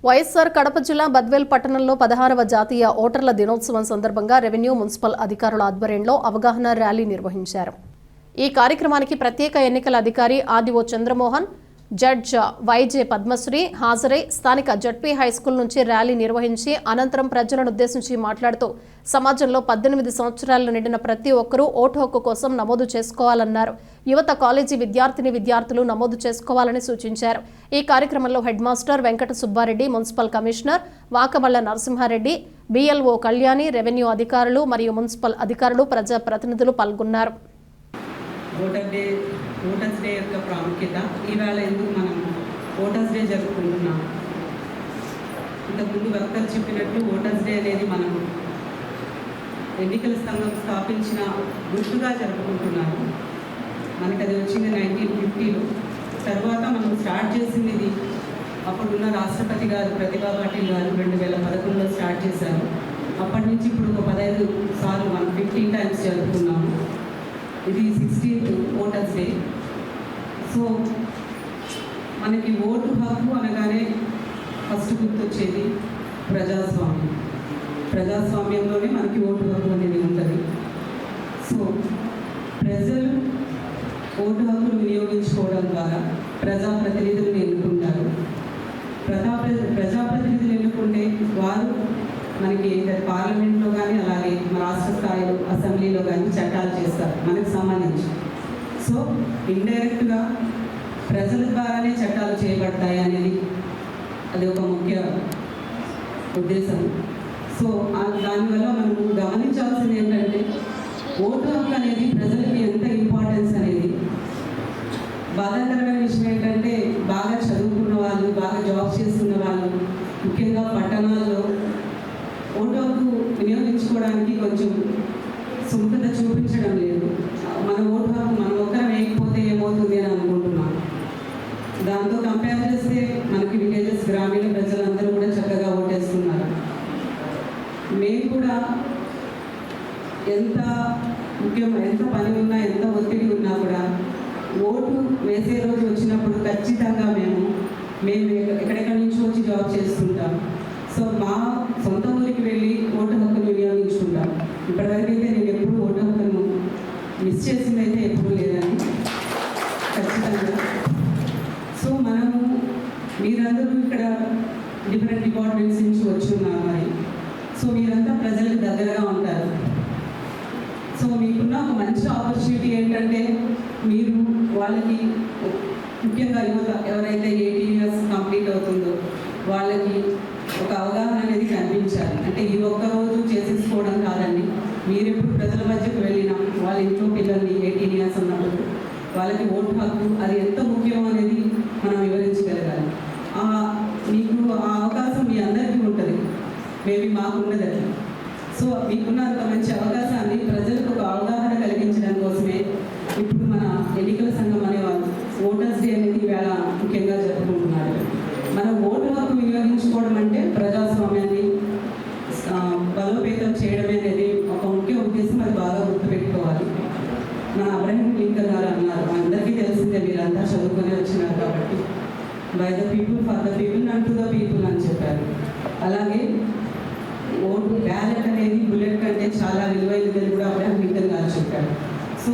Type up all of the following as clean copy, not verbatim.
వైఎస్ఆర్ కడప జిల్లా బద్వేల్ పట్టణంలో 16వ జాతీయ ఓటర్ల దినోత్సవం సందర్భంగా రెవెన్యూ మున్సిపల్ అధికారుల ఆధ్వర్యంలో అవగాహన ర్యాలీ నిర్వహించారు. ఈ కార్యక్రమానికి ప్రత్యేక ఎన్నికల అధికారి RDO Chandramohan, judge YJ Padmasri హాజరై స్థానిక జడ్పీ హైస్కూల్ నుంచి ర్యాలీ నిర్వహించి అనంతరం ప్రజలను ఉద్దేశించి మాట్లాడుతూ సమాజంలో 18 సంవత్సరాలు నిండిన ప్రతి ఒక్కరూ ఓటు హక్కు కోసం నమోదు చేసుకోవాలన్నారు. యువత కాలేజీ విద్యార్థులు నమోదు చేసుకోవాలని సూచించారు. ఈ కార్యక్రమంలో head master Venkata Subbareddy, municipal commissioner Vakaballa Narasimhareddy, BLO Kalyani, revenue అధికారులు మరియు మున్సిపల్ అధికారులు, ప్రజా ప్రతినిధులు పాల్గొన్నారు. ఓటర్స్ డే యొక్క ప్రాముఖ్యత, ఈవేళ ఎందుకు మనం ఓటర్స్ డే జరుపుకుంటున్నాం. ఇంతకుముందు వక్తలు చెప్పినట్లు ఓటర్స్ డే అనేది మనం ఎన్నికల సంఘం స్థాపించిన గుర్తుగా జరుపుకుంటున్నాము. మనకు అది వచ్చింది 1950లో. తర్వాత మనం స్టార్ట్ చేసింది ఇది అప్పుడున్న రాష్ట్రపతి గారు ప్రతిభా పాటిల్ గారు 2011లో స్టార్ట్ చేశారు. అప్పటి నుంచి ఇప్పుడు ఒక 15 సార్లు మనం 15 టైమ్స్ జరుపుకున్నాము. ఇది 16th ఓటర్స్ డే. సో మనకి ఓటు హక్కు అనగానే ఫస్ట్ గుర్తొచ్చేది ప్రజాస్వామ్యం. ప్రజాస్వామ్యంలోనే మనకి ఓటు హక్కు అనేది ఉంటుంది. సో ప్రజలు ఓటు హక్కును వినియోగించుకోవడం ద్వారా ప్రజాప్రతినిధులను ఎన్నుకుంటారు. ప్రజాప్రతినిధులు ఎన్నుకుంటే వారు మనకి పార్లమెంట్లో కానీ అలాగే రాష్ట్ర స్థాయిలో అసెంబ్లీలో కానీ చట్టాలు చేస్తారు మనకు సంబంధించి. సో ఇండైరెక్ట్గా ప్రజల ద్వారానే చట్టాలు చేయబడతాయి అనేది అది ఒక ముఖ్య ఉద్దేశం. సో దానివల్ల మనము గమనించాల్సింది ఏంటంటే ఓటు హక్కు అనేది ప్రజలకి ఎంత ఇంపార్టెన్స్ అనేది. బాధాకరమైన విషయం ఏంటంటే బాగా చదువుకున్న వాళ్ళు, బాగా జాబ్ చేస్తున్న వాళ్ళు, ముఖ్యంగా పట్టణాల్లో ఓటు హక్కు వినియోగించుకోవడానికి కొంచెం సుముఖత చూపించడం లేదు. మన ఓటు హక్కు మనం ఒక్కరం వేయకపోతే ఏమవుతుంది అని అనుకుంటున్నాం. దాంతో కంపేర్ చేస్తే మనకి విలేజెస్, గ్రామీణ ప్రజలందరూ కూడా చక్కగా ఓటేస్తున్నారు. మేము కూడా ఎంత పని ఉన్నా, ఎంత ఒత్తిడి ఉన్నా కూడా ఓటు వేసే రోజు వచ్చినప్పుడు ఖచ్చితంగా మేము ఎక్కడెక్కడి నుంచి వచ్చి జాబ్ చేస్తుంటాం. సో మా సొంత ఊరికి వెళ్ళి ఓటు హక్కును వినియోగించుకుంటాం. ఇప్పటివరకైతే నేను ఎప్పుడు ఓటు హక్కును మిస్ చేసింది అయితే ఎప్పుడు లేదని ఖచ్చితంగా. సో మనము మీరందరూ ఇక్కడ డిఫరెంట్ డిపార్ట్మెంట్స్ నుంచి వచ్చున్నారు. మరి సో మీరంతా ప్రజలకు దగ్గరగా ఉంటారు. సో మీకున్న ఒక మంచి ఆపర్చునిటీ ఏంటంటే మీరు వాళ్ళకి, ముఖ్యంగా యువత ఎవరైతే 18 years కంప్లీట్ అవుతుందో వాళ్ళకి ఒక అవగాహన అనేది కనిపించాలి. అంటే ఈ ఒక్కరోజు చేసేసుకోవడం కాదండి. మీరు ఎప్పుడు ప్రజల మధ్యకు వెళ్ళినా వాళ్ళ ఇంట్లో పిల్లల్ని 18 years ఉన్నప్పుడు వాళ్ళకి ఓటు హక్కు అది ఎంత ముఖ్యం అనేది మనం వివరించగలగాలి. మీకు ఆ అవకాశం మీ అందరికీ ఉంటుంది, మేబీ మాకు ఉన్నది అట్లా. సో మీకున్న అంత మంచి అవకాశాన్ని ప్రజలకు ఒక అవగాహన కలిగించడం కోసమే ఇప్పుడు మన ఎన్నికల సంఘం అనేవాళ్ళు ఓటర్స్ డే అనేది వేళ ముఖ్యంగా జరుపుకుంటున్నారు. మన ఓటు హక్కు వినియోగించుకోవడం అంటే ప్రజాస్వామ్యాన్ని బలోపేతం చేయడమే అనేది ఒక ముఖ్య ఉద్దేశం. అది బాగా గుర్తుపెట్టుకోవాలి. మన అబ్రహం లింకన్ గారు అన్నారు, అందరికీ తెలిసిందే, మీరంతా చదువుకొని వచ్చినారు కాబట్టి, by the people, for the people, and to the people అని చెప్పారు. అలాగే ఓటు బ్యాలెట్ అనేది బుల్లెట్ కంటే చాలా విలువైనదని కూడా అబ్రహం లింకన్ గారు చెప్పారు. సో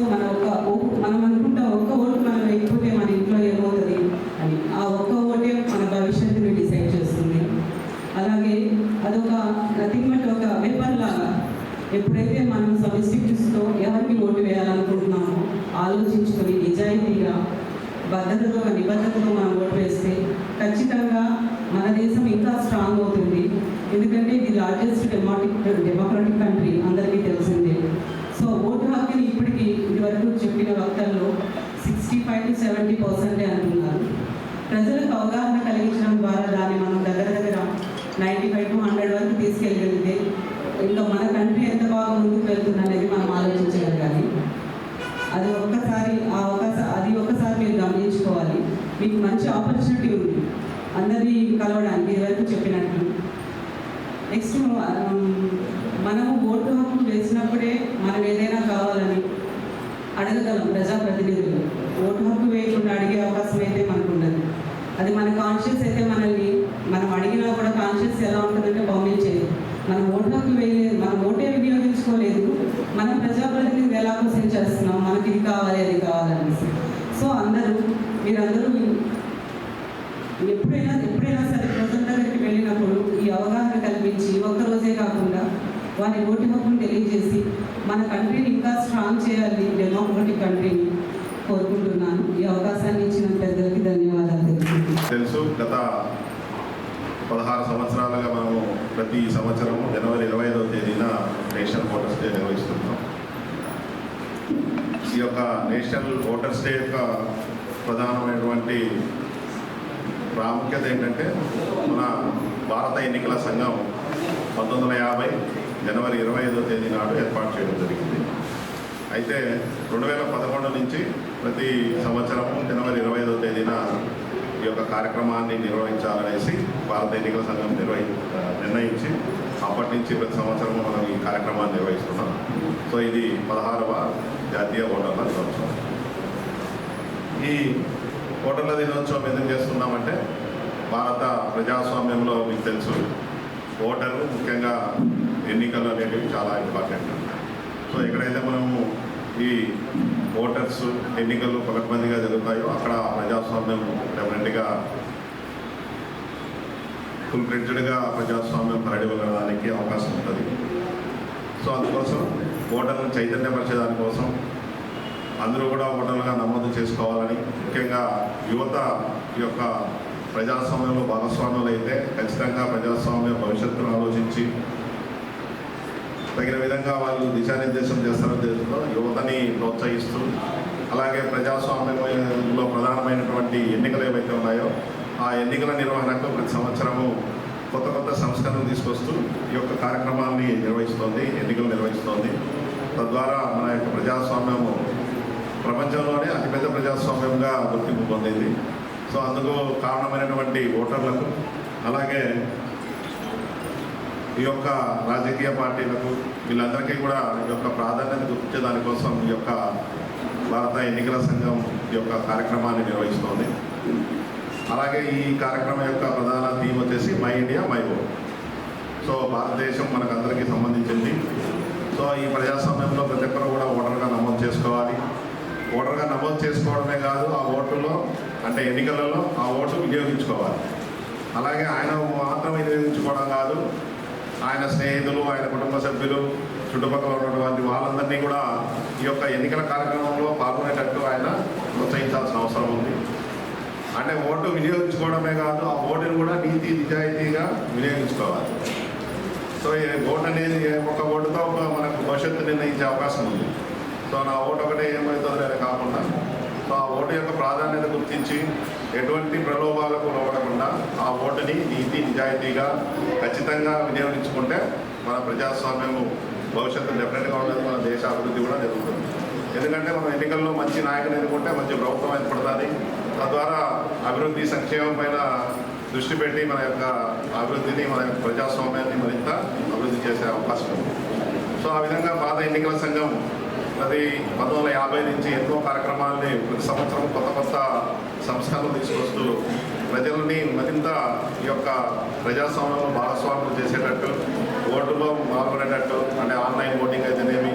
మనం అనుకుంటాం ఒక్క ఓటు మనం వేయకపోతే మన ఇంట్లో ఏమవుతుంది అని. ఆ ఒక్క ఓటే మన భవిష్యత్తుని డిసైడ్ చేస్తుంది. అలాగే అదొక నథింగ్ బట్ ఒక వెపన్ లాగా. ఎప్పుడైతే మనం సమిష్టితో ఎవరికి ఓటు వేయాలనుకుంటున్నామో ఆలోచించుకొని నిజాయితీగా నిబద్ధతతో మనం ఓటు వేస్తే ఖచ్చితంగా మన దేశం ఇంకా స్ట్రాంగ్ అవుతుంది. ఎందుకంటే ఇది లార్జెస్ట్ డెమోక్రటిక్ కంట్రీ, అందరికీ తెలిసిందే. సో ఓటు హక్కుని ఇప్పటికీ ఇదివరకు చెప్పిన వక్తల్లో 65 to 70% అంటున్నారు. ప్రజలకు అవగాహన కలిగించడం ద్వారా దాన్ని మనం దగ్గర 95 to 100 వరకు తీసుకెళ్ళగలిగితే ఇంకా మన కంట్రీ ఎంత బాగా ముందుకు వెళ్తుంది అనేది మనం ఆలోచించగలగాలి. అది ఒకసారి మీరు గమనించుకోవాలి. మీకు మంచి ఆపర్చునిటీ ఉంది అందరినీ కలవడానికి, ఇదివరకు చెప్పినట్లు. నెక్స్ట్ మనము ఓటు హక్కు వేసినప్పుడే మనం ఏదైనా కావాలని అడగగలం ప్రజాప్రతినిధులు. ఓటు హక్కు వేయకుండా అడిగే అవకాశం అయితే మనకు ఉండదు. అది మన కాన్షియస్ అయితే మనం అడిగినా కూడా ఓటుకు వేయలేదు, మన ఓటే వినియోగించుకోలేదు, మనం ప్రజాప్రతినిధి ఎలా క్వశ్చన్ చేస్తున్నాం, మనకి ఇది కావాలి అది కావాలనేసి. సో మీరందరూ ఎప్పుడైనా సరే ప్రజల దగ్గరికి వెళ్ళినప్పుడు ఈ అవగాహన కల్పించి ఒక్కరోజే కాకుండా వారి ఓటు హక్కును తెలియజేసి మన కంట్రీని ఇంకా స్ట్రాంగ్ చేయాలి, డెమోక్రటిక్ కంట్రీని కోరుకుంటున్నాను. ఈ అవకాశాన్ని ఇచ్చిన పెద్దలకి ధన్యవాదాలు తెలుసు. గత 16 సంవత్సరాలుగా మనము ప్రతి సంవత్సరము జనవరి 25వ తేదీన నేషనల్ ఓటర్స్ డే నిర్వహిస్తున్నాం. ఈ యొక్క నేషనల్ ఓటర్స్ డే యొక్క ప్రధానమైనటువంటి ప్రాముఖ్యత ఏంటంటే, మన భారత ఎన్నికల సంఘం 1950 జనవరి 25వ తేదీ నాడు ఏర్పాటు చేయడం జరిగింది. అయితే 2011 నుంచి ప్రతి సంవత్సరము జనవరి 25వ తేదీన ఈ యొక్క కార్యక్రమాన్ని నిర్వహించాలనేసి భారత ఎన్నికల సంఘం నిర్ణయించి అప్పటి నుంచి ప్రతి సంవత్సరం మనం ఈ కార్యక్రమాన్ని నిర్వహిస్తున్నాం. సో ఇది 16వ జాతీయ ఓటర్ల దినోత్సవం. ఈ ఓటర్ల దినోత్సవం ఎందుకు చేస్తున్నామంటే, భారత ప్రజాస్వామ్యంలో మీకు తెలుసు ఓటరు ముఖ్యంగా ఎన్నికలు అనేవి చాలా ఇంపార్టెంట్. సో ఎక్కడైతే మనము ఈ ఓటర్స్ ఎన్నికలు పకడ్బందీగా జరుగుతాయో అక్కడ ప్రజాస్వామ్యం డెఫినెట్గా ఫుల్ ఫ్లెడ్జ్డ్గా ప్రజాస్వామ్యం వెళ్ళడానికి అవకాశం ఉంటుంది. సో అందుకోసం ఓటర్లను చైతన్యపరిచేదాని కోసం అందరూ కూడా ఓటర్లుగా నమోదు చేసుకోవాలని, ముఖ్యంగా యువత ఈ యొక్క ప్రజాస్వామ్యంలో భాగస్వామ్యాలు అయితే ఖచ్చితంగా ప్రజాస్వామ్య భవిష్యత్తును ఆలోచించి తగిన విధంగా వాళ్ళు దిశానిర్దేశం చేస్తారని తెలుస్తూ యువతని ప్రోత్సహిస్తూ, అలాగే ప్రజాస్వామ్యంలో ప్రధానమైనటువంటి ఎన్నికలు ఏవైతే ఉన్నాయో ఆ ఎన్నికల నిర్వహణకు ప్రతి సంవత్సరము కొత్త సంస్కరణలు తీసుకొస్తూ ఈ యొక్క కార్యక్రమాన్ని ఎన్నికలు నిర్వహిస్తోంది. తద్వారా మన యొక్క ప్రజాస్వామ్యము ప్రపంచంలోనే అతిపెద్ద ప్రజాస్వామ్యంగా గుర్తింపు పొందింది. సో అందుకు కారణమైనటువంటి ఓటర్లకు, అలాగే ఈ యొక్క రాజకీయ పార్టీలకు, వీళ్ళందరికీ కూడా ఈ యొక్క ప్రాధాన్యత గుర్తించే దానికోసం ఈ యొక్క భారత ఎన్నికల సంఘం ఈ యొక్క కార్యక్రమాన్ని నిర్వహిస్తోంది. అలాగే ఈ కార్యక్రమం యొక్క ప్రధాన థీమ్ వచ్చేసి my India my vote. So భారతదేశం మనకందరికీ సంబంధించింది. సో ఈ ప్రజాస్వామ్యంలో ప్రతి ఒక్కరు కూడా ఓటర్గా నమోదు చేసుకోవాలి. ఓటర్గా నమోదు చేసుకోవడమే కాదు, ఆ ఓటులో అంటే ఎన్నికలలో ఆ ఓటు వినియోగించుకోవాలి. అలాగే ఆయన మాత్రం వినియోగించుకోవడం కాదు, ఆయన స్నేహితులు, ఆయన కుటుంబ సభ్యులు, చుట్టుపక్కల ఉన్నటువంటి వాళ్ళందరినీ కూడా ఈ యొక్క ఎన్నికల కార్యక్రమంలో పాల్గొనేటట్టు ఆయన ప్రోత్సహించాల్సిన అవసరం ఉంది. అంటే ఓటు వినియోగించుకోవడమే కాదు, ఆ ఓటును కూడా నీతి నిజాయితీగా వినియోగించుకోవాలి. సో ఈ ఓటు అనేది ఒక ఓటుతో మనకు భవిష్యత్తు నిర్ణయించే అవకాశం ఉంది. సో నా ఓటు ఒకటే ఏమవుతుందో కాకుండా, సో ఆ ఓటు యొక్క ప్రాధాన్యత గుర్తించి ఎటువంటి ప్రలోభాలకు లోపడకుండా ఆ ఓటుని నీతి నిజాయితీగా ఖచ్చితంగా వినియోగించుకుంటే మన ప్రజాస్వామ్యము భవిష్యత్తు డెఫినెట్గా ఉండదు, మన దేశ అభివృద్ధి కూడా జరుగుతుంది. ఎందుకంటే మనం ఎన్నికల్లో మంచి నాయకులు ఎన్నుకుంటే మంచి ప్రభుత్వం ఏర్పడుతుంది. తద్వారా అభివృద్ధి సంక్షేమం పైన దృష్టి పెట్టి మన యొక్క అభివృద్ధిని, మన యొక్క ప్రజాస్వామ్యాన్ని మరింత అభివృద్ధి చేసే అవకాశం ఉంది. సో ఆ విధంగా భారత ఎన్నికల సంఘం అది 1950 నుంచి ఎన్నో కార్యక్రమాలని ప్రతి సంవత్సరం కొత్త సంస్కరణలు తీసుకొస్తూ ప్రజలని మరింత ఈ యొక్క ప్రజాస్వామ్యంలో భాగస్వామ్యం చేసేటట్టు, ఓటులో పాల్గొనేటట్టు, అంటే ఆన్లైన్ ఓటింగ్ అయితేనేమి,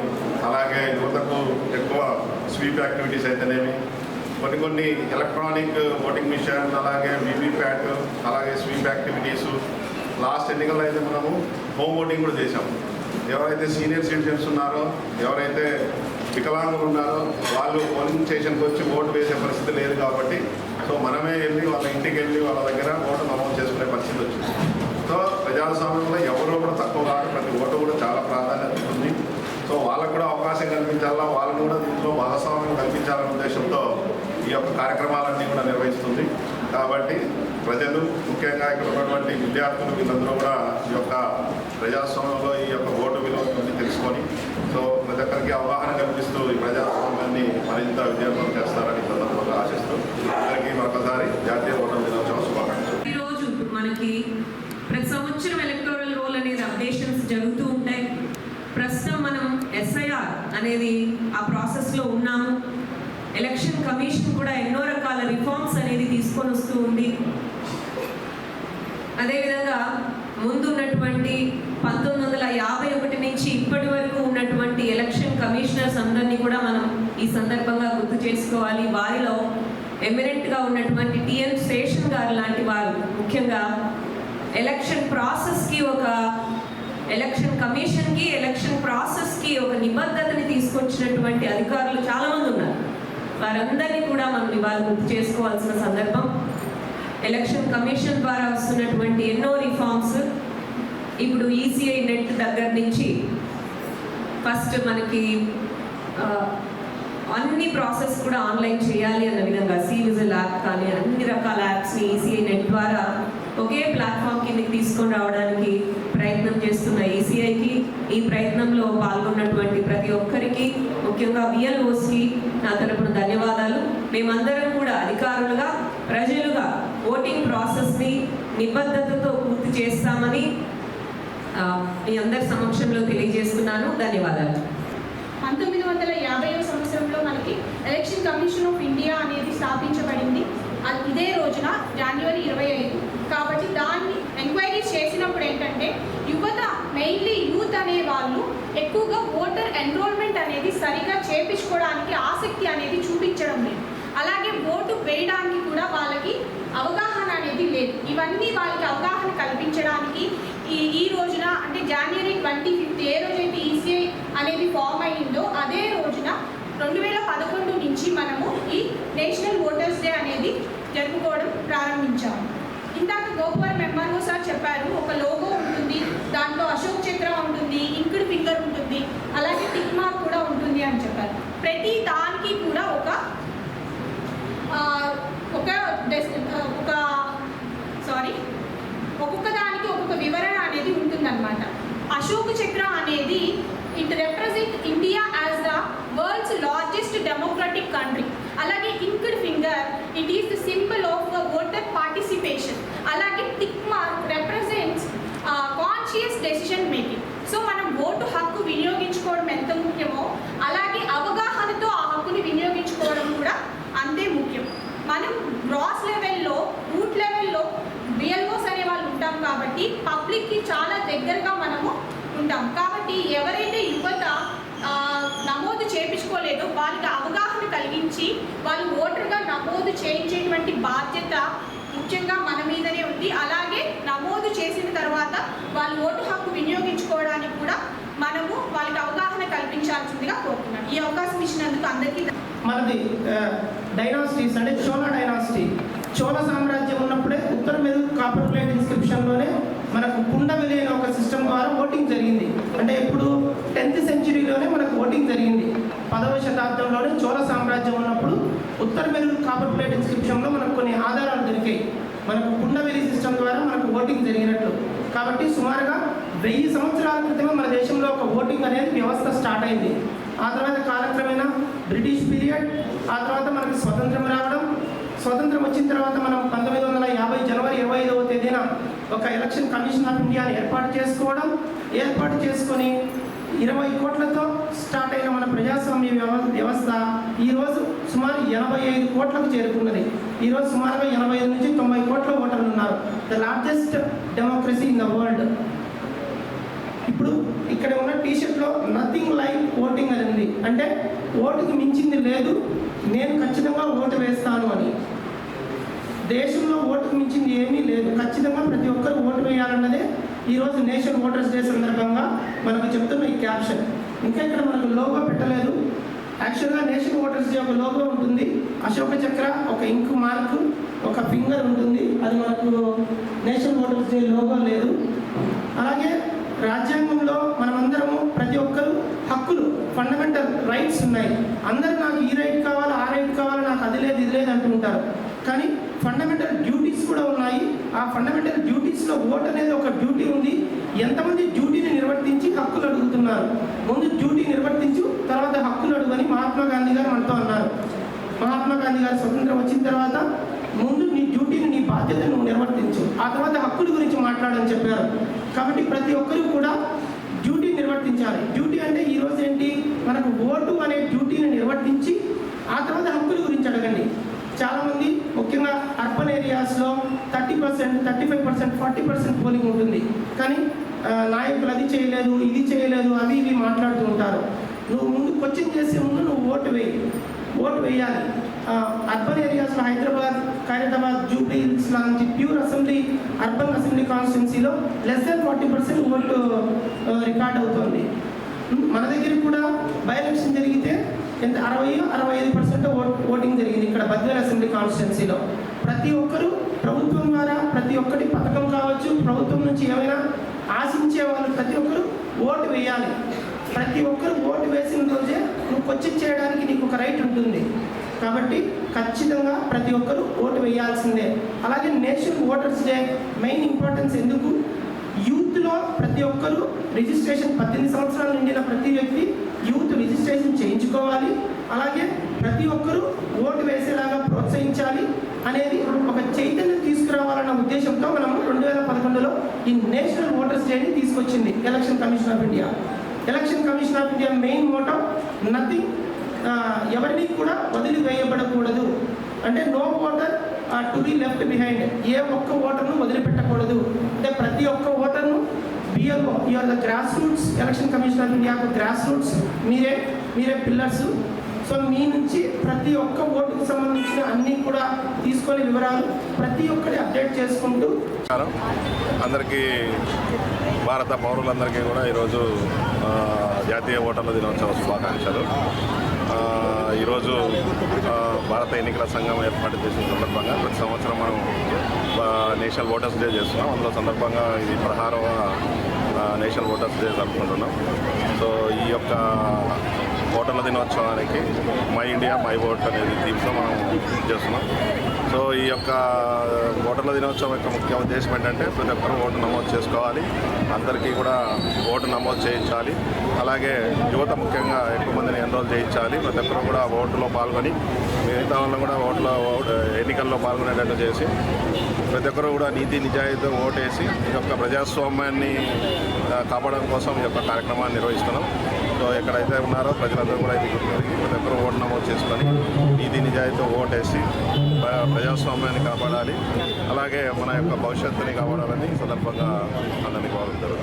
అలాగే యువతకు ఎక్కువ స్వీప్ యాక్టివిటీస్ అయితేనేమి, కొన్ని ఎలక్ట్రానిక్ ఓటింగ్ మిషన్, అలాగే వీవీప్యాట్, అలాగే స్వీప్ యాక్టివిటీసు. లాస్ట్ ఎన్నికల్లో అయితే మనము హోమ్ ఓటింగ్ కూడా చేశాము. ఎవరైతే సీనియర్ సిటిజన్స్ ఉన్నారో, ఎవరైతే వికలాంగులు ఉన్నారో వాళ్ళు పోలింగ్ స్టేషన్కి వచ్చి ఓటు వేసే పరిస్థితి లేదు కాబట్టి, సో మనమే వెళ్ళి వాళ్ళ ఇంటికి వెళ్ళి వాళ్ళ దగ్గర ఓటు నమోదు చేసుకునే పరిస్థితి వచ్చింది. సో ప్రజాస్వామ్యంలో ఎవరో కూడా తక్కువ కాదు, ప్రతి ఓటు కూడా చాలా ప్రాధాన్యత ఉంది. సో వాళ్ళకు కూడా అవకాశం కల్పించాలా, వాళ్ళని కూడా దీంట్లో భాగస్వామ్యం కల్పించాలనే ఉద్దేశంతో ఈ యొక్క కార్యక్రమాలన్నీ కూడా నిర్వహిస్తుంది. కాబట్టి ప్రజలు, ముఖ్యంగా ఇక్కడ ఉన్నటువంటి విద్యార్థులు, వీళ్ళందరూ కూడా ఈ యొక్క ప్రజాస్వామ్యంలో ఈ యొక్క ఓటు విలువని తెలుసుకొని, సో ప్రతి ఒక్కరికి అవగాహన కల్పిస్తూ ఈ ప్రజాస్వామ్యాన్ని మరింత విజయవంతం చేస్తారని సందర్భంగా ఆశిస్తూ అందరికీ మరొకసారి జాతీయ ఓటర్ల దినోత్సవ శుభాకాంక్షలు. ఈరోజు మనకి ప్రతి సంవత్సరం ఎలక్టోరల్ రోల్ అనేది అప్డేషన్స్ జరుగుతూ ఉంటాయి. ప్రస్తుతం మనం SIR అనేది ఆ ప్రాసెస్లో ఉన్నాము. ఎలక్షన్ కమిషన్ కూడా ఎన్నో రకాల రిఫార్మ్స్ అనేది తీసుకొని వస్తూ ఉంది. అదేవిధంగా ముందున్నటువంటి 1951 నుంచి ఇప్పటి వరకు ఉన్నటువంటి ఎలక్షన్ కమిషనర్స్ అందరినీ కూడా మనం ఈ సందర్భంగా గుర్తు చేసుకోవాలి. వారిలో ఎమినెంట్గా ఉన్నటువంటి టిఎన్ శేషన్ గారు లాంటి వారు ముఖ్యంగా ఎలక్షన్ ప్రాసెస్కి ఎలక్షన్ కమిషన్కి ఎలక్షన్ ప్రాసెస్కి ఒక నిబద్ధతని తీసుకొచ్చినటువంటి అధికారులు చాలామంది ఉన్నారు. వారందరినీ కూడా మనం ఇవాళ గుర్తు చేసుకోవాల్సిన సందర్భం. ఎలక్షన్ కమిషన్ ద్వారా వస్తున్నటువంటి ఎన్నో రిఫార్మ్స్, ఇప్పుడు ఈసీఐ నెట్ దగ్గర నుంచి ఫస్ట్ మనకి అన్ని ప్రాసెస్ కూడా ఆన్లైన్ చేయాలి అన్న విధంగా సివిజిల్ యాప్ కానీ అన్ని రకాల యాప్స్ని ఈసీఐ నెట్ ద్వారా ఒకే ప్లాట్ఫామ్ కిందకి తీసుకొని రావడానికి ప్రయత్నం చేస్తున్న ఈసీఐకి, ఈ ప్రయత్నంలో పాల్గొన్నటువంటి ప్రతి ఒక్కరికి, ముఖ్యంగా విఎల్ఓస్కి నా తరపున ధన్యవాదాలు. మేమందరం కూడా అధికారులుగా, ప్రజలుగా ఓటింగ్ ప్రాసెస్ని నిబద్ధతతో పూర్తి చేస్తామని మీ అందరి సమక్షంలో తెలియజేస్తున్నాను. ధన్యవాదాలు. 1950వ సంవత్సరంలో మనకి ఎలక్షన్ కమిషన్ ఆఫ్ ఇండియా అనేది స్థాపించబడింది. ఇదే రోజున జనవరి 25. కాబట్టి దాన్ని ఎంక్వైరీస్ చేసినప్పుడు ఏంటంటే యువత, మెయిన్లీ యూత్ అనే వాళ్ళు ఎక్కువగా ఓటర్ ఎన్రోల్మెంట్ అనేది సరిగా చేపించుకోవడానికి ఆసక్తి అనేది చూపించడం లేదు. అలాగే ఓటు వేయడానికి కూడా వాళ్ళకి అవగాహన అనేది లేదు. ఇవన్నీ వాళ్ళకి అవగాహన కల్పించడానికి ఈ రోజున అంటే జనవరి 25 ఏ రోజైతే ఈసీఐ అనేది ఫామ్ అయ్యిందో అదే రోజున 2011 నుంచి మనము ఈ నేషనల్ ఓటర్స్ డే అనేది జరుపుకోవడం ప్రారంభించాము. ఇందాక గోపవరం ఎంఆర్ఓ సార్ చెప్పారు, ఒక లోగో ఉంటుంది, దాంట్లో అశోక్ చక్ర ఉంటుంది, ఇంక్డ్ ఫింగర్ ఉంటుంది, అలాగే టిక్ మార్క్ కూడా ఉంటుంది అని చెప్పారు. ప్రతి దానికి కూడా ఒక్కొక్క దానికి ఒక్కొక్క వివరణ అనేది ఉంటుందన్నమాట. అశోక్ చక్ర అనేది it represent India as the world's largest democratic country. అలాగే inked finger it is the symbol of voter participation. అలాగే tick mark represents conscious decision making. So మనం ఓటు హక్కు వినియోగించుకోవడం ఎంత ముఖ్యమో అలాగే అవగాహనతో ఆ హక్కుని వినియోగించుకోవడం కూడా అంతే ముఖ్యం. మనం గ్రాస్ లెవెల్లో, రూట్ లెవెల్లో బిఎల్ఓస్ అనే వాళ్ళు ఉంటాం కాబట్టి పబ్లిక్కి చాలా దగ్గరగా మనము ఉంటాం. కాబట్టి ఎవరైతే యువత నమోదు చేయించుకోలేదో వాళ్ళకి అవగాహన కలిగించి వాళ్ళు ఓటర్గా నమోదు చేయించేటువంటి బాధ్యత ముఖ్యంగా మన మీదనే ఉంది. అలాగే నమోదు చేసిన తర్వాత వాళ్ళు ఓటు హక్కు వినియోగించుకోవడానికి కూడా మనము వాళ్ళకి అవగాహన కల్పించాల్సిందిగా కోరుతున్నాను. ఈ అవకాశం ఇచ్చినందుకు అందరికీ. మనది డైనాసిటీస్ అంటే చోళ డైనాసిటీ, చోళ సామ్రాజ్యం ఉన్నప్పుడే ఉత్తర మెరుగు కాపర్ ప్లేట్ ఇన్స్క్రిప్షన్లోనే మనకు కుండవెలి అనే ఒక సిస్టమ్ ద్వారా ఓటింగ్ జరిగింది. అంటే ఇప్పుడు 10th సెంచరీలోనే మనకు ఓటింగ్ జరిగింది. 10వ శతాబ్దంలోనే చోళ సామ్రాజ్యం ఉన్నప్పుడు ఉత్తర మెరుగు కాపర్ ప్లేట్ ఇన్స్క్రిప్షన్లో మనకు కొన్ని ఆధారాలు దొరికాయి. మనకు కుండవెలి సిస్టమ్ ద్వారా మనకు ఓటింగ్ జరిగినట్లు. కాబట్టి సుమారుగా 1000 సంవత్సరాల క్రితమే మన దేశంలో ఒక ఓటింగ్ అనేది వ్యవస్థ స్టార్ట్ అయింది. ఆ తర్వాత కాలక్రమేణా బ్రిటిష్ పీరియడ్, ఆ తర్వాత మనకు స్వతంత్రం రావడం, స్వతంత్రం వచ్చిన తర్వాత మనం 1950 జనవరి 25వ తేదీన ఒక ఎలక్షన్ కమిషన్ ఆఫ్ ఇండియాని ఏర్పాటు చేసుకొని 20 కోట్లతో స్టార్ట్ అయిన మన ప్రజాస్వామ్య వ్యవస్థ ఈరోజు సుమారు 85 కోట్లకు చేరుకున్నది. ఈరోజు సుమారుగా 85 నుంచి 90 కోట్ల ఓటర్లు ఉన్నారు. The largest democracy in the world. ఇప్పుడు ఇక్కడ ఉన్న టీషర్ట్లో నథింగ్ లైక్ ఓటింగ్ అని ఉంది. అంటే ఓటుకి మించింది లేదు, నేను ఖచ్చితంగా ఓటు వేస్తాను అని. దేశంలో ఓటుకు మించింది ఏమీ లేదు, ఖచ్చితంగా ప్రతి ఒక్కరు ఓటు వేయాలన్నదే ఈరోజు నేషనల్ ఓటర్స్ డే సందర్భంగా మనకు చెప్తున్న ఈ క్యాప్షన్. ఇంకా ఇక్కడ మనకు లోగో పెట్టలేదు. యాక్చువల్గా నేషనల్ ఓటర్స్ డే ఒక లోగో ఉంటుంది, అశోక చక్ర, ఒక ఇంక్ మార్క్, ఒక ఫింగర్ ఉంటుంది. అది మనకు నేషనల్ ఓటర్స్ డే లోగో లేదు. అలాగే రాజ్యాంగంలో మనమందరము ప్రతి ఒక్కరు హక్కులు, ఫండమెంటల్ రైట్స్ ఉన్నాయి. అందరూ నాకు ఈ రైట్ కావాలి, ఆ రైట్ కావాలి, నాకు అది లేదు ఇది లేదు అంటుంటారు. కానీ ఫండమెంటల్ డ్యూటీస్ కూడా ఉన్నాయి. ఆ ఫండమెంటల్ డ్యూటీస్లో ఓట్ అనేది ఒక డ్యూటీ ఉంది. ఎంతమంది డ్యూటీని నిర్వర్తించి హక్కులు అడుగుతున్నారు? ముందు డ్యూటీ నిర్వర్తించు, తర్వాత హక్కులు అడుగుని మహాత్మా గాంధీ గారు మనతో అన్నారు. మహాత్మా గాంధీ గారు స్వతంత్రం వచ్చిన తర్వాత ముందు నీ డ్యూటీని, నీ బాధ్యతను నువ్వు నిర్వర్తించు, ఆ తర్వాత హక్కుల గురించి మాట్లాడని చెప్పారు. కాబట్టి ప్రతి ఒక్కరూ కూడా డ్యూటీ నిర్వర్తించాలి. డ్యూటీ అంటే ఈరోజు ఏంటి, మనకు ఓటు అనే డ్యూటీని నిర్వర్తించి ఆ తర్వాత హక్కుల గురించి అడగండి. చాలామంది ముఖ్యంగా అర్బన్ ఏరియాస్లో 30%, 35%, 40% పోలింగ్ ఉంటుంది. కానీ నాయకులు అది చేయలేదు, ఇది చేయలేదు, అవి ఇవి మాట్లాడుతూ ఉంటారు. నువ్వు ముందు క్వశ్చన్ చేసే ముందు నువ్వు ఓటు వేయాలి. అర్బన్ ఏరియాస్లో హైదరాబాద్, ఖైరతాబాద్, జూబ్లీ హిల్స్ లాంటి ప్యూర్ అర్బన్ అసెంబ్లీ కాన్స్టిట్యున్సీలో లెస్ దెన్ 40% ఓటు రికార్డ్ అవుతుంది. మన దగ్గర కూడా బై ఎలక్షన్ జరిగితే 60-65% ఓటింగ్ జరిగింది ఇక్కడ బద్వేల్ అసెంబ్లీ కాన్స్టిట్యున్సీలో. ప్రతి ఒక్కరూ ప్రభుత్వం ద్వారా ప్రతి ఒక్కటి పథకం కావచ్చు, ప్రభుత్వం నుంచి ఏమైనా ఆశించే వాళ్ళు ప్రతి ఒక్కరూ ఓటు వేయాలి. ప్రతి ఒక్కరు ఓటు వేసిన రోజే నువ్వు క్వశ్చన్ చేయడానికి నీకు ఒక రైట్ ఉంటుంది. కాబట్టి ఖచ్చితంగా ప్రతి ఒక్కరూ ఓటు వేయాల్సిందే. అలాగే national voters day main importance ఎందుకు, యూత్లో ప్రతి ఒక్కరూ రిజిస్ట్రేషన్ 18 సంవత్సరాలు నిండిన ప్రతి వ్యక్తి యూత్ రిజిస్ట్రేషన్ చేయించుకోవాలి. అలాగే ప్రతి ఒక్కరూ ఓటు వేసేలాగా ప్రోత్సహించాలి అనేది ఒక చైతన్యం తీసుకురావాలన్న ఉద్దేశంతో మనం 2011లో ఈ నేషనల్ ఓటర్స్ డేని తీసుకొచ్చింది election commission of India. Election commission of India main motto nothing, ఎవరిని కూడా వదిలివేయబడకూడదు. అంటే no voter to be left behind, ఏ ఒక్క ఓటర్ను వదిలిపెట్టకూడదు. అంటే ప్రతి ఒక్క ఓటర్ను BLO you are the grass roots, election commission of ఇండియాకు గ్రాస్ రూట్స్ మీరే పిల్లర్స్. సో మీ నుంచి ప్రతి ఒక్క ఓటుకు సంబంధించిన అన్నీ కూడా తీసుకొని వివరాలు ప్రతి ఒక్కటి అప్డేట్ చేసుకుంటూ. అందరికీ భారత పౌరులందరికీ కూడా ఈరోజు జాతీయ ఓటర్ల దినోత్సవ శుభాకాంక్షలు. ఈరోజు భారత ఎన్నికల సంఘం ఏర్పాటు చేసిన సందర్భంగా ప్రతి సంవత్సరం మనం నేషనల్ ఓటర్స్ డే చేస్తున్నాం. అందులో సందర్భంగా ఇది 16వ నేషనల్ ఓటర్స్ డే జరుపుకుంటున్నాం. సో ఈ యొక్క ఓటర్ల దినోత్సవానికి మై ఇండియా మై ఓట్ అనేది థీమ్తో మనం చేస్తున్నాం. సో ఈ యొక్క ఓటర్ల దినోత్సవం యొక్క ముఖ్య ఉద్దేశం ఏంటంటే ప్రతి ఒక్కరూ ఓటు నమోదు చేసుకోవాలి, అందరికీ కూడా ఓటు నమోదు చేయించాలి. అలాగే యువత ముఖ్యంగా ఎక్కువ మందిని ఎన్రోల్ చేయించాలి. ప్రతి ఒక్కరూ కూడా ఓటులో పాల్గొని మిగతా వాళ్ళని కూడా ఎన్నికల్లో పాల్గొనేటట్టు చేసి ప్రతి ఒక్కరూ కూడా నీతి నిజాయితీతో ఓటేసి ఈ యొక్క ప్రజాస్వామ్యాన్ని కాపాడడం కోసం ఈ యొక్క కార్యక్రమాన్ని నిర్వహిస్తున్నాం. సో ఎక్కడైతే ఉన్నారో ప్రజలందరూ కూడా ఇది గుర్తించి ప్రతి ఒక్కరూ ఓటు నమోదు చేసుకొని నీతి నిజాయితీతో ఓటేసి ప్రజాస్వామ్యాన్ని కాపాడాలి, అలాగే మన యొక్క భవిష్యత్తుని కాపాడాలని ఈ సందర్భంగా అందరినీ కోరుతారు.